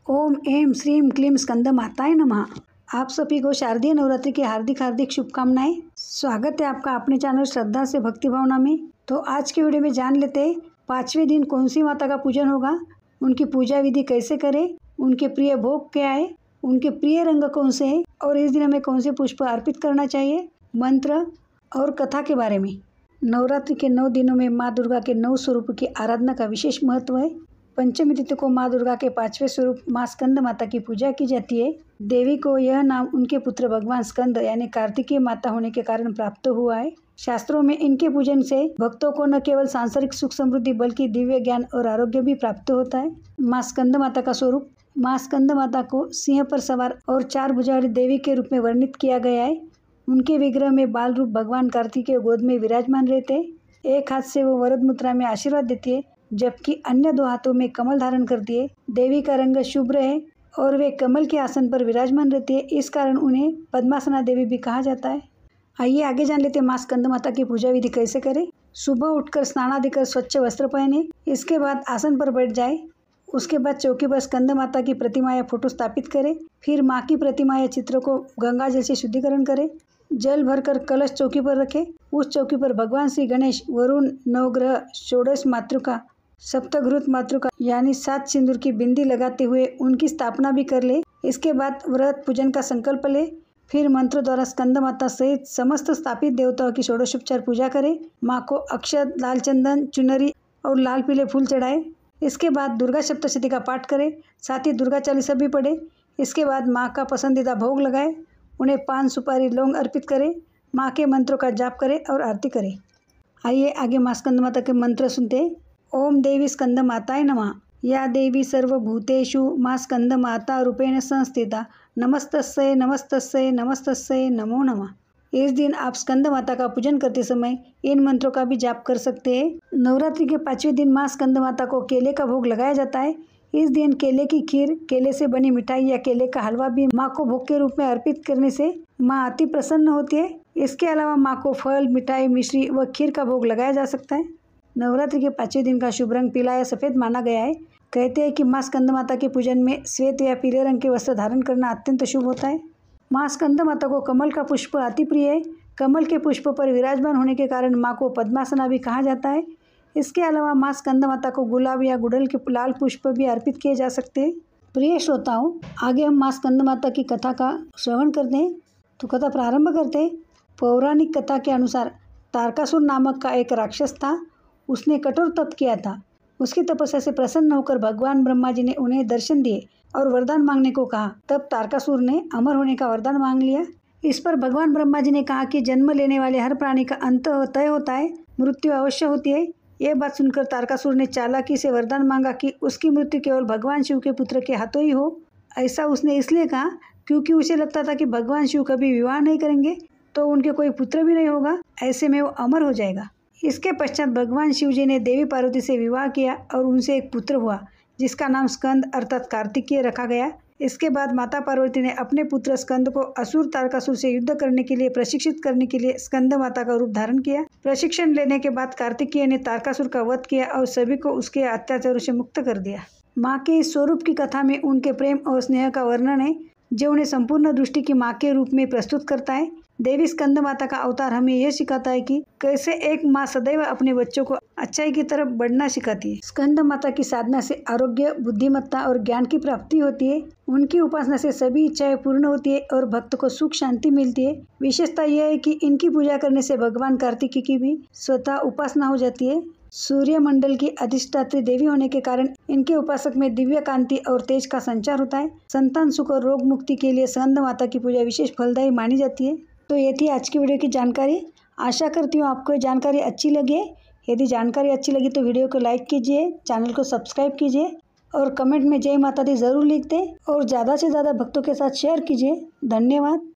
ओम ऐं श्रीं क्लीं स्कंद माताय नमः। आप सभी को शारदीय नवरात्रि की हार्दिक हार्दिक शुभकामनाएं। स्वागत है आपका अपने चैनल श्रद्धा से भक्ति भावना में। तो आज के वीडियो में जान लेते हैं 5वें दिन कौन सी माता का पूजन होगा, उनकी पूजा विधि कैसे करें, उनके प्रिय भोग क्या है, उनके प्रिय रंग कौन से हैं और इस दिन हमें कौन से पुष्प अर्पित करना चाहिए, मंत्र और कथा के बारे में। नवरात्रि के 9 दिनों में माँ दुर्गा के 9 स्वरूप की आराधना का विशेष महत्व है। पंचमी तिथि को माँ दुर्गा के 5वें स्वरूप माँ स्कंद माता की पूजा की जाती है। देवी को यह नाम उनके पुत्र भगवान स्कंद यानी कार्तिकेय माता होने के कारण प्राप्त हुआ है। शास्त्रों में इनके पूजन से भक्तों को न केवल सांसारिक सुख समृद्धि बल्कि दिव्य ज्ञान और आरोग्य भी प्राप्त होता है। माँ स्कंद माता का स्वरूप। माँ स्कंद माता को सिंह पर सवार और 4 भुजा वाली देवी के रूप में वर्णित किया गया है। उनके विग्रह में बाल रूप भगवान कार्तिकेय गोद में विराजमान रहते हैं। एक हाथ से वो वरद मुद्रा में आशीर्वाद देती है, जबकि अन्य 2 हाथों में कमल धारण करती है। देवी का रंग शुभ्र है और वे कमल के आसन पर विराजमान रहती है, इस कारण उन्हें पद्मासना देवी भी कहा जाता है। आइए आगे जान लेते हैं माँ स्कंद माता की पूजा विधि कैसे करें। सुबह उठकर स्नान आदि कर स्वच्छ वस्त्र पहने, इसके बाद आसन पर बैठ जाए। उसके बाद चौकी पर स्कंद माता की प्रतिमा या फोटो स्थापित करें। फिर माँ की प्रतिमा या चित्र को गंगा जल से शुद्धिकरण करें। जल भरकर कलश चौकी पर रखें। उस चौकी पर भगवान श्री गणेश, वरुण, नवग्रह, षोडश मातृका, सप्तघृत मातृका यानी 7 सिंदूर की बिंदी लगाते हुए उनकी स्थापना भी कर ले। इसके बाद व्रत पूजन का संकल्प ले। फिर मंत्र द्वारा स्कंद माता सहित समस्त स्थापित देवताओं की षोडशोपचार पूजा करें। माँ को अक्षत, लाल चंदन, चुनरी और लाल पीले फूल चढ़ाए। इसके बाद दुर्गा सप्तशती का पाठ करें, साथ ही दुर्गा चालीसा भी पढ़े। इसके बाद माँ का पसंदीदा भोग लगाए, उन्हें पान, सुपारी, लौंग अर्पित करें। माँ के मंत्रों का जाप करें और आरती करें। आइए आगे माँ स्कंद माता के मंत्र सुनते हैं। ओम देवी स्कंद माताय नमः। या देवी सर्वभूतेषु माँ स्कंद माता रूपेण संस्थिता। नमस्तस्यै नमस्तस्यै नमस्तस्यै नमो नमः। इस दिन आप स्कंद माता का पूजन करते समय इन मंत्रों का भी जाप कर सकते हैं। नवरात्रि के 5वें दिन माँ स्कंद माता को केले का भोग लगाया जाता है। इस दिन केले की खीर, केले से बनी मिठाई या केले का हलवा भी माँ को भोग के रूप में अर्पित करने से माँ अति प्रसन्न होती है। इसके अलावा माँ को फल, मिठाई, मिश्री व खीर का भोग लगाया जा सकता है। नवरात्रि के 5वें दिन का शुभ रंग पीला या सफ़ेद माना गया है। कहते हैं कि माँ स्कंद माता के पूजन में श्वेत या पीले रंग के वस्त्र धारण करना अत्यंत शुभ होता है। माँ स्कंद माता को कमल का पुष्प अति प्रिय है। कमल के पुष्प पर विराजमान होने के कारण माँ को पद्मासना भी कहा जाता है। इसके अलावा माँ स्कंद माता को गुलाब या गुड़हल के लाल पुष्प भी अर्पित किए जा सकते हैं। प्रिय श्रोताओं, आगे हम माँ स्कंद माता की कथा का श्रवण करते हैं। तो कथा प्रारंभ करते हैं। पौराणिक कथा के अनुसार तारकासुर नामक का एक राक्षस था। उसने कठोर तप किया था। उसकी तपस्या से प्रसन्न होकर भगवान ब्रह्मा जी ने उन्हें दर्शन दिए और वरदान मांगने को कहा। तब तारकासुर ने अमर होने का वरदान मांग लिया। इस पर भगवान ब्रह्मा जी ने कहा कि जन्म लेने वाले हर प्राणी का अंत तय होता है, मृत्यु अवश्य होती है। यह बात सुनकर तारकासुर ने चालाकी से वरदान मांगा कि उसकी मृत्यु केवल भगवान शिव के पुत्र के हाथों ही हो। ऐसा उसने इसलिए कहा क्योंकि उसे लगता था कि भगवान शिव कभी विवाह नहीं करेंगे तो उनके कोई पुत्र भी नहीं होगा, ऐसे में वो अमर हो जाएगा। इसके पश्चात भगवान शिव जी ने देवी पार्वती से विवाह किया और उनसे एक पुत्र हुआ, जिसका नाम स्कंद अर्थात कार्तिकेय रखा गया। इसके बाद माता पार्वती ने अपने पुत्र स्कंद को असुर तारकासुर से युद्ध करने के लिए प्रशिक्षित करने के लिए स्कंद माता का रूप धारण किया। प्रशिक्षण लेने के बाद कार्तिकेय ने तारकासुर का वध किया और सभी को उसके अत्याचारों से मुक्त कर दिया। माँ के इस स्वरूप की कथा में उनके प्रेम और स्नेह का वर्णन है, जो उन्हें संपूर्ण दृष्टि की माँ के रूप में प्रस्तुत करता है। देवी स्कंद माता का अवतार हमें यह सिखाता है कि कैसे एक माँ सदैव अपने बच्चों को अच्छाई की तरफ बढ़ना सिखाती है। स्कंद माता की साधना से आरोग्य, बुद्धिमत्ता और ज्ञान की प्राप्ति होती है। उनकी उपासना से सभी इच्छाएं पूर्ण होती है और भक्त को सुख शांति मिलती है। विशेषता यह है कि इनकी पूजा करने से भगवान कार्तिकेय की भी स्वतः उपासना हो जाती है। सूर्य मंडल की अधिष्ठात्री देवी होने के कारण इनके उपासक में दिव्य कांति और तेज का संचार होता है। संतान सुख और रोग मुक्ति के लिए स्कंद माता की पूजा विशेष फलदायी मानी जाती है। तो ये थी आज की वीडियो की जानकारी। आशा करती हूँ आपको ये जानकारी अच्छी लगी है। यदि जानकारी अच्छी लगी तो वीडियो को लाइक कीजिए, चैनल को सब्सक्राइब कीजिए और कमेंट में जय माता दी ज़रूर लिख दें और ज़्यादा से ज़्यादा भक्तों के साथ शेयर कीजिए। धन्यवाद।